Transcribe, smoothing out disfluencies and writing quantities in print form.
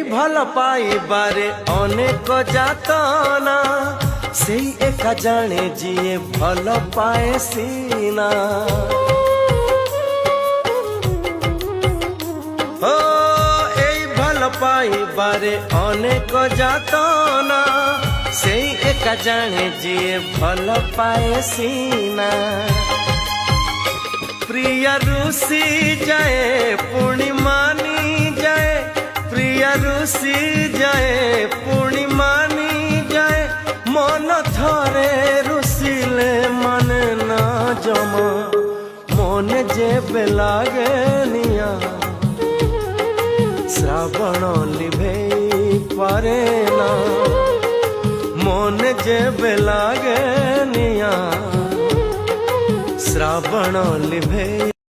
भल पाइबारे अनेक जातना सेई एका जाने जिए भल पाए सीना। ओ एई भल पाइबारे अनेक जातना सेई एका जाने जिए भल पाए सीना। प्रिया रुसी जाए पुणी मानी जाए, प्रिया रुसी जाए पुणी मानी जाए। मन थरे रुसिले मन ना जमा मन जेबे लागे निया श्रावण लिभेई पारे ना। मन जेबे लागे निया श्रावण लिभेई